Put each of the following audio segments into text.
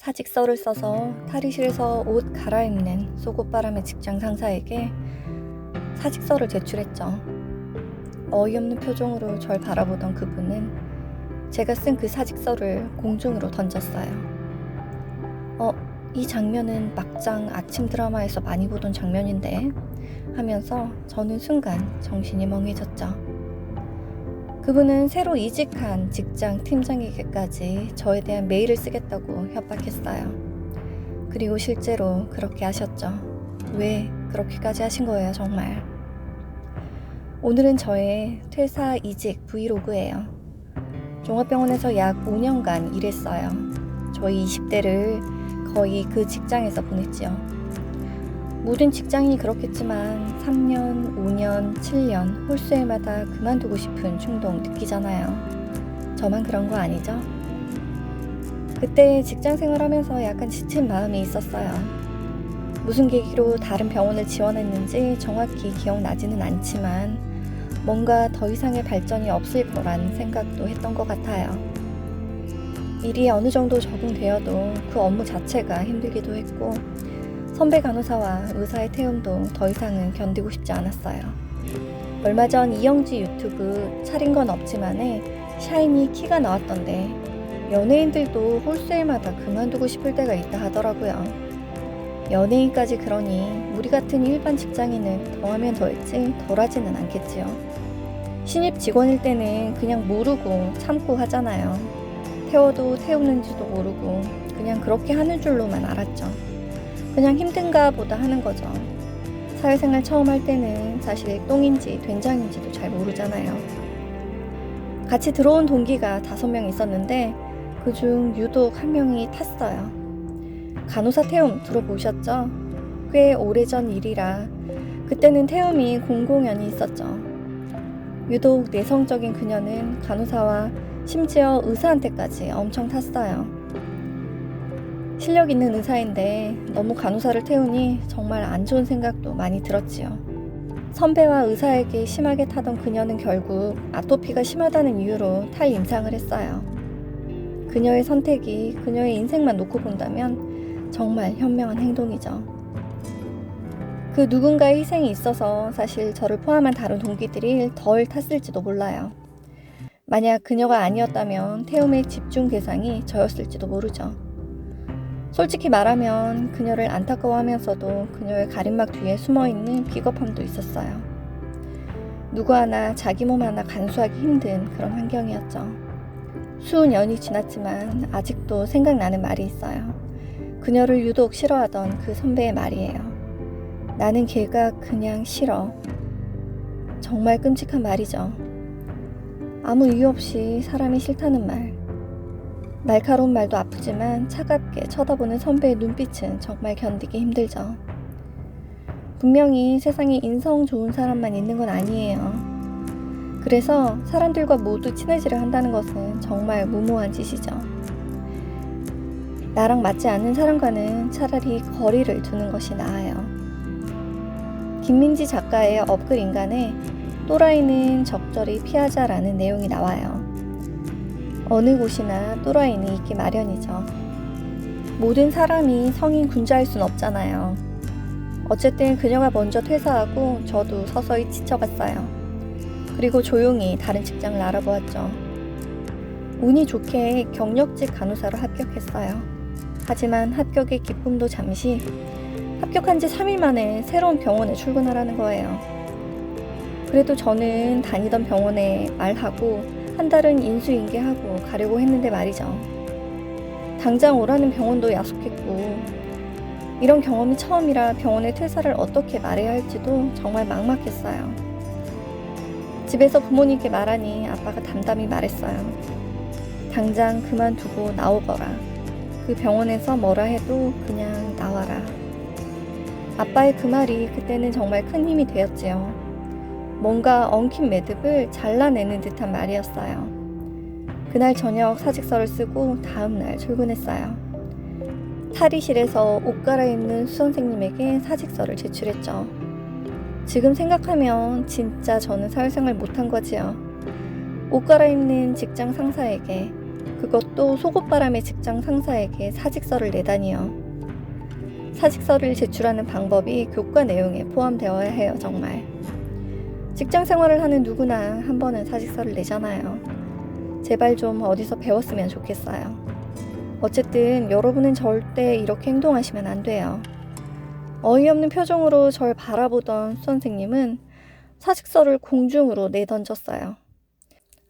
사직서를 써서 탈의실에서 옷 갈아입는 속옷바람의 직장 상사에게 사직서를 제출했죠. 어이없는 표정으로 절 바라보던 그분은 제가 쓴 그 사직서를 공중으로 던졌어요. 이 장면은 막장 아침 드라마에서 많이 보던 장면인데 하면서 저는 순간 정신이 멍해졌죠. 그분은 새로 이직한 직장 팀장에게까지 저에 대한 메일을 쓰겠다고 협박했어요. 그리고 실제로 그렇게 하셨죠. 왜 그렇게까지 하신 거예요, 정말. 오늘은 저의 퇴사 이직 브이로그예요. 종합병원에서 약 5년간 일했어요. 저희 20대를 거의 그 직장에서 보냈지요. 모든 직장이 그렇겠지만 3년, 5년, 7년 홀수에마다 그만두고 싶은 충동 느끼잖아요. 저만 그런 거 아니죠? 그때 직장 생활하면서 약간 지친 마음이 있었어요. 무슨 계기로 다른 병원을 지원했는지 정확히 기억나지는 않지만 뭔가 더 이상의 발전이 없을 거란 생각도 했던 것 같아요. 일이 어느 정도 적응되어도 그 업무 자체가 힘들기도 했고 선배 간호사와 의사의 태움도 더 이상은 견디고 싶지 않았어요. 얼마 전 이영지 유튜브 차린 건 없지만에 샤이니 키가 나왔던데 연예인들도 홀수일마다 그만두고 싶을 때가 있다 하더라고요. 연예인까지 그러니 우리 같은 일반 직장인은 더하면 더했지 덜하지는 않겠지요. 신입 직원일 때는 그냥 모르고 참고 하잖아요. 태워도 태우는지도 모르고 그냥 그렇게 하는 줄로만 알았죠. 그냥 힘든가 보다 하는 거죠. 사회생활 처음 할 때는 사실 똥인지 된장인지도 잘 모르잖아요. 같이 들어온 동기가 5명 있었는데 그중 유독 한 명이 탔어요. 간호사 태움 들어보셨죠? 꽤 오래전 일이라 그때는 태움이 공공연히 있었죠. 유독 내성적인 그녀는 간호사와 심지어 의사한테까지 엄청 탔어요. 실력 있는 의사인데 너무 간호사를 태우니 정말 안 좋은 생각도 많이 들었지요. 선배와 의사에게 심하게 타던 그녀는 결국 아토피가 심하다는 이유로 탈임상을 했어요. 그녀의 선택이 그녀의 인생만 놓고 본다면 정말 현명한 행동이죠. 그 누군가의 희생이 있어서 사실 저를 포함한 다른 동기들이 덜 탔을지도 몰라요. 만약 그녀가 아니었다면 태움의 집중 대상이 저였을지도 모르죠. 솔직히 말하면 그녀를 안타까워하면서도 그녀의 가림막 뒤에 숨어있는 비겁함도 있었어요. 누구 하나 자기 몸 하나 간수하기 힘든 그런 환경이었죠. 수년이 지났지만 아직도 생각나는 말이 있어요. 그녀를 유독 싫어하던 그 선배의 말이에요. 나는 걔가 그냥 싫어. 정말 끔찍한 말이죠. 아무 이유 없이 사람이 싫다는 말. 날카로운 말도 아프지만 차갑게 쳐다보는 선배의 눈빛은 정말 견디기 힘들죠. 분명히 세상에 인성 좋은 사람만 있는 건 아니에요. 그래서 사람들과 모두 친해지려 한다는 것은 정말 무모한 짓이죠. 나랑 맞지 않는 사람과는 차라리 거리를 두는 것이 나아요. 김민지 작가의 업글 인간에 또라이는 적절히 피하자라는 내용이 나와요. 어느 곳이나 또라이는 있기 마련이죠. 모든 사람이 성인 군자일 순 없잖아요. 어쨌든 그녀가 먼저 퇴사하고 저도 서서히 지쳐갔어요. 그리고 조용히 다른 직장을 알아보았죠. 운이 좋게 경력직 간호사로 합격했어요. 하지만 합격의 기쁨도 잠시 합격한 지 3일 만에 새로운 병원에 출근하라는 거예요. 그래도 저는 다니던 병원에 말하고 한 달은 인수인계하고 가려고 했는데 말이죠. 당장 오라는 병원도 야속했고 이런 경험이 처음이라 병원의 퇴사를 어떻게 말해야 할지도 정말 막막했어요. 집에서 부모님께 말하니 아빠가 담담히 말했어요. 당장 그만두고 나오거라. 그 병원에서 뭐라 해도 그냥 나와라. 아빠의 그 말이 그때는 정말 큰 힘이 되었지요. 뭔가 엉킨 매듭을 잘라내는 듯한 말이었어요. 그날 저녁 사직서를 쓰고 다음날 출근했어요. 탈의실에서 옷 갈아입는 수선생님에게 사직서를 제출했죠. 지금 생각하면 진짜 저는 사회생활 못한 거지요. 옷 갈아입는 직장 상사에게 그것도 속옷바람의 직장 상사에게 사직서를 내다니요. 사직서를 제출하는 방법이 교과 내용에 포함되어야 해요, 정말. 직장 생활을 하는 누구나 한 번은 사직서를 내잖아요. 제발 좀 어디서 배웠으면 좋겠어요. 어쨌든 여러분은 절대 이렇게 행동하시면 안 돼요. 어이없는 표정으로 절 바라보던 선생님은 사직서를 공중으로 내던졌어요.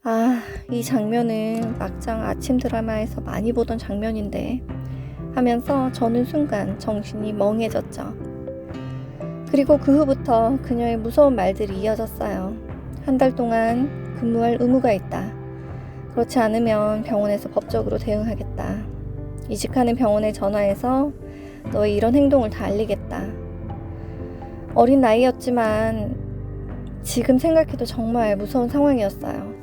아, 이 장면은 막장 아침 드라마에서 많이 보던 장면인데 하면서 저는 순간 정신이 멍해졌죠. 그리고 그 후부터 그녀의 무서운 말들이 이어졌어요. 한 달 동안 근무할 의무가 있다. 그렇지 않으면 병원에서 법적으로 대응하겠다. 이직하는 병원에 전화해서 너의 이런 행동을 다 알리겠다. 어린 나이였지만 지금 생각해도 정말 무서운 상황이었어요.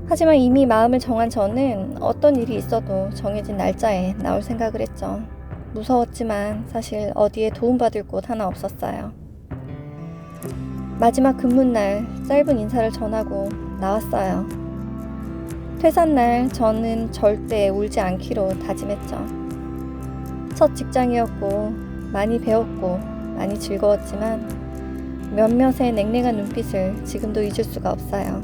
하지만 이미 마음을 정한 저는 어떤 일이 있어도 정해진 날짜에 나올 생각을 했죠. 무서웠지만 사실 어디에 도움받을 곳 하나 없었어요. 마지막 근무날 짧은 인사를 전하고 나왔어요. 퇴사날 저는 절대 울지 않기로 다짐했죠. 첫 직장이었고 많이 배웠고 많이 즐거웠지만 몇몇의 냉랭한 눈빛을 지금도 잊을 수가 없어요.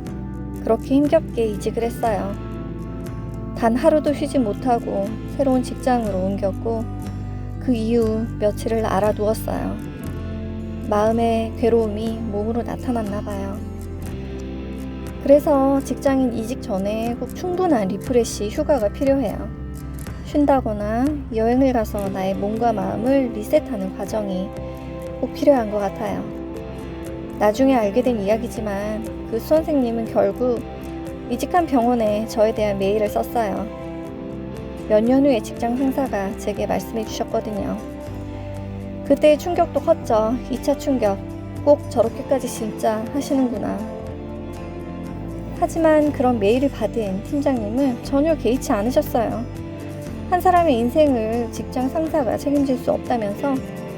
그렇게 힘겹게 이직을 했어요. 단 하루도 쉬지 못하고 새로운 직장으로 옮겼고 그 이후 며칠을 알아두었어요. 마음의 괴로움이 몸으로 나타났나 봐요. 그래서 직장인 이직 전에 꼭 충분한 리프레시 휴가가 필요해요. 쉰다거나 여행을 가서 나의 몸과 마음을 리셋하는 과정이 꼭 필요한 것 같아요. 나중에 알게 된 이야기지만 그 선생님은 결국 이직한 병원에 저에 대한 메일을 썼어요. 몇 년 후에 직장 상사가 제게 말씀해 주셨거든요. 그때의 충격도 컸죠. 2차 충격. 꼭 저렇게까지 진짜 하시는구나. 하지만 그런 메일을 받은 팀장님은 전혀 개의치 않으셨어요. 한 사람의 인생을 직장 상사가 책임질 수 없다면서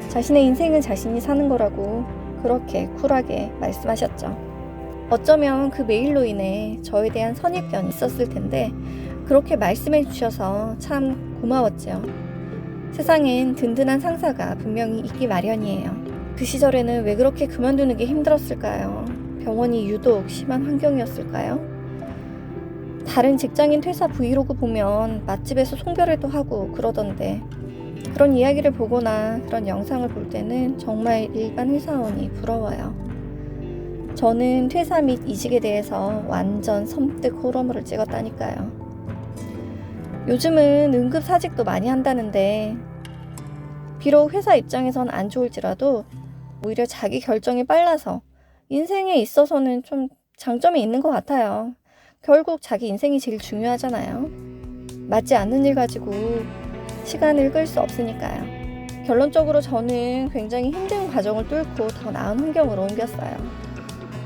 자신의 인생은 자신이 사는 거라고 그렇게 쿨하게 말씀하셨죠. 어쩌면 그 메일로 인해 저에 대한 선입견이 있었을 텐데 그렇게 말씀해 주셔서 참 고마웠죠. 세상엔 든든한 상사가 분명히 있기 마련이에요. 그 시절에는 왜 그렇게 그만두는 게 힘들었을까요? 병원이 유독 심한 환경이었을까요? 다른 직장인 퇴사 브이로그 보면 맛집에서 송별회도 하고 그러던데 그런 이야기를 보거나 그런 영상을 볼 때는 정말 일반 회사원이 부러워요. 저는 퇴사 및 이직에 대해서 완전 섬뜩 호러물을 찍었다니까요. 요즘은 응급사직도 많이 한다는데 비록 회사 입장에선 안 좋을지라도 오히려 자기 결정이 빨라서 인생에 있어서는 좀 장점이 있는 것 같아요. 결국 자기 인생이 제일 중요하잖아요. 맞지 않는 일 가지고 시간을 끌 수 없으니까요. 결론적으로 저는 굉장히 힘든 과정을 뚫고 더 나은 환경으로 옮겼어요.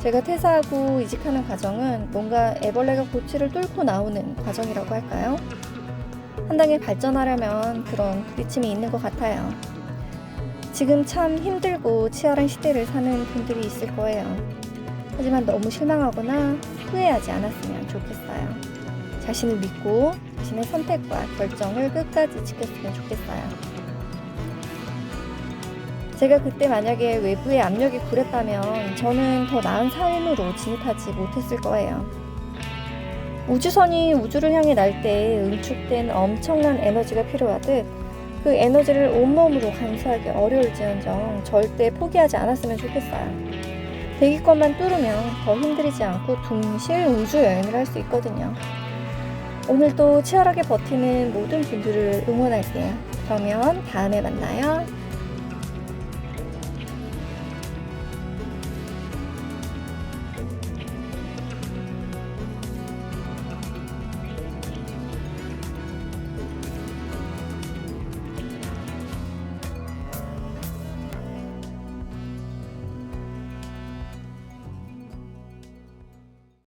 제가 퇴사하고 이직하는 과정은 뭔가 애벌레가 고치를 뚫고 나오는 과정이라고 할까요? 한 단계 발전하려면 그런 부딪힘이 있는 것 같아요. 지금 참 힘들고 치열한 시대를 사는 분들이 있을 거예요. 하지만 너무 실망하거나 후회하지 않았으면 좋겠어요. 자신을 믿고 자신의 선택과 결정을 끝까지 지켰으면 좋겠어요. 제가 그때 만약에 외부의 압력이 굴했다면 저는 더 나은 삶으로 진입하지 못했을 거예요. 우주선이 우주를 향해 날 때 응축된 엄청난 에너지가 필요하듯 그 에너지를 온몸으로 감수하기 어려울지언정 절대 포기하지 않았으면 좋겠어요. 대기권만 뚫으면 더 힘들이지 않고 둥실 우주여행을 할 수 있거든요. 오늘도 치열하게 버티는 모든 분들을 응원할게요. 그러면 다음에 만나요.